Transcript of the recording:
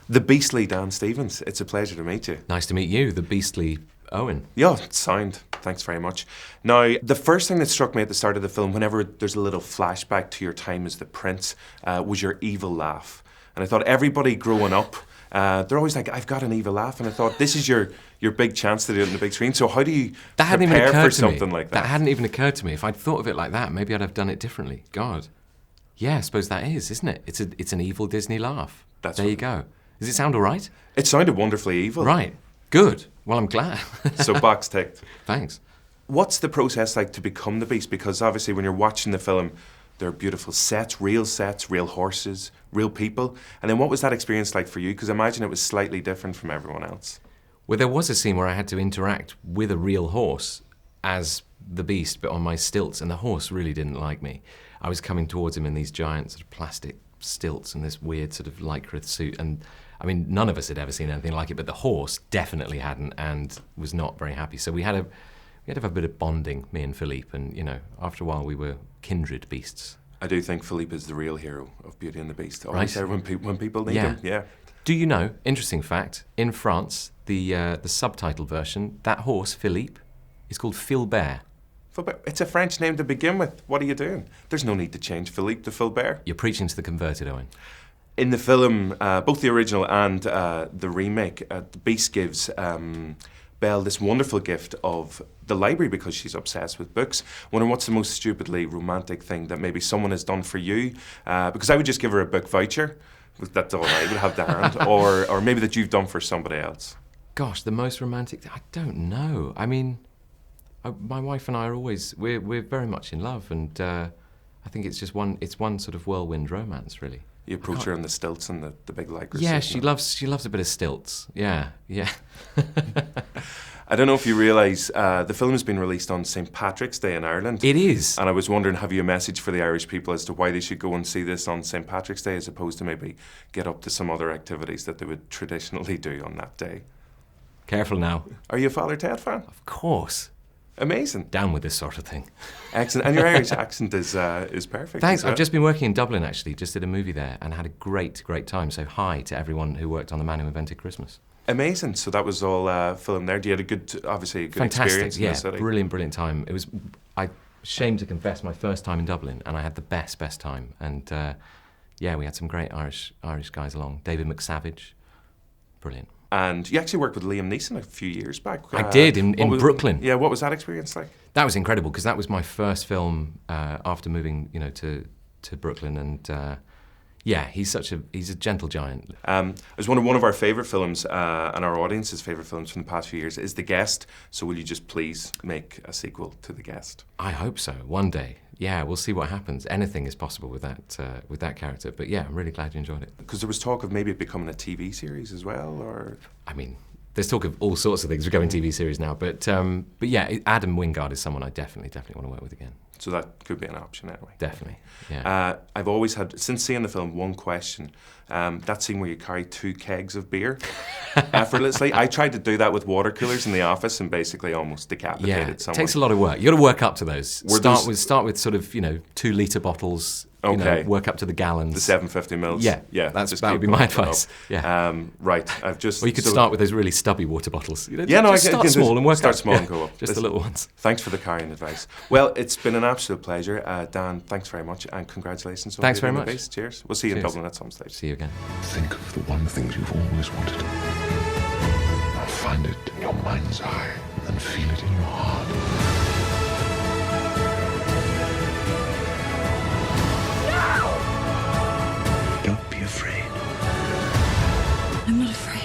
The beastly Dan Stevens. It's a pleasure to meet you. Nice to meet you, the beastly Owen. Yeah, sound. Thanks very much. Now, the first thing that struck me at the start of the film, whenever there's a little flashback to your time as the prince, was your evil laugh. And I thought everybody growing up, they're always like, I've got an evil laugh. And I thought, this is your big chance to do it on the big screen. So how do you prepare for something like that? That hadn't even occurred to me. If I'd thought of it like that, maybe I'd have done it differently. God. Yeah, I suppose that is, isn't it? It's an evil Disney laugh. There you go. Does it sound all right? It sounded wonderfully evil. Right. Good. Well, I'm glad. So box ticked. Thanks. What's the process like to become the Beast? Because obviously when you're watching the film, there are beautiful sets, real horses, real people. And then what was that experience like for you? Because I imagine it was slightly different from everyone else. Well, there was a scene where I had to interact with a real horse as the Beast, but on my stilts, and the horse really didn't like me. I was coming towards him in these giant sort of plastic stilts and this weird sort of lycra suit, and I mean, none of us had ever seen anything like it, but the horse definitely hadn't and was not very happy. So we had to have a bit of bonding, me and Philippe, and you know, after a while we were kindred beasts. I do think Philippe is the real hero of Beauty and the Beast. Always Right. there when people need him. Yeah. Do you know, interesting fact, in France, the subtitle version, that horse, Philippe, is called Filbert. It's a French name to begin with. What are you doing? There's no need to change Philippe to Filbert. You're preaching to the converted, Owen. In the film, both the original and the remake, the Beast gives Belle this wonderful gift of the library because she's obsessed with books. Wondering what's the most stupidly romantic thing that maybe someone has done for you? Because I would just give her a book voucher. That's all I would have to hand. Or maybe that you've done for somebody else. Gosh, the most romantic thing? I don't know. I mean, my wife and I are always, we're very much in love, and I think it's one sort of whirlwind romance, really. You approach her on the stilts and the big lycra. Yeah, she loves a bit of stilts. Yeah. I don't know if you realise, the film has been released on St. Patrick's Day in Ireland. It is. And I was wondering, have you a message for the Irish people as to why they should go and see this on St. Patrick's Day as opposed to maybe get up to some other activities that they would traditionally do on that day? Careful now. Are you a Father Ted fan? Of course. Amazing. Down with this sort of thing. Excellent. And your Irish accent is perfect. Thanks. I've just been working in Dublin, actually. Just did a movie there and had a great time. So hi to everyone who worked on The Man Who Invented Christmas. Amazing. So that was all filmed there. You had a good Fantastic, experience in the city? Brilliant time. It was, I'm ashamed to confess, my first time in Dublin, and I had the best time. And we had some great Irish guys along. David McSavage. Brilliant. And you actually worked with Liam Neeson a few years back. I did, in Brooklyn. Yeah, what was that experience like? That was incredible, because that was my first film after moving, to Brooklyn, and he's a gentle giant. I was one of our favourite films, and our audience's favourite films from the past few years is The Guest. So will you just please make a sequel to The Guest? I hope so, one day. Yeah, we'll see what happens. Anything is possible with that character. But yeah, I'm really glad you enjoyed it. Because there was talk of maybe it becoming a TV series as well, or? I mean, there's talk of all sorts of things becoming TV series now. But yeah, Adam Wingard is someone I definitely want to work with again. So that could be an option anyway. Definitely, yeah. I've always had, since seeing the film, one question. That scene where you carry 2 kegs of beer effortlessly. I tried to do that with water coolers in the office and basically almost decapitated someone. It takes a lot of work. You got to work up to those. Start with sort of 2-litre bottles. Okay. Work up to the gallons. The 750 mils. Yeah. That would be my advice. Yeah. Right. I've just. Or you could start with those really stubby water bottles. I can start small and work start up. small and go up. Just the little ones. Thanks for the carrying advice. Well, it's been an absolute pleasure, Dan. Thanks very much, and congratulations. On thanks very much. Base. Cheers. We'll see you in Dublin at some stage. See you again. Think of the one thing you've always wanted. Now find it in your mind's eye and feel it in your heart. Don't be afraid. I'm not afraid.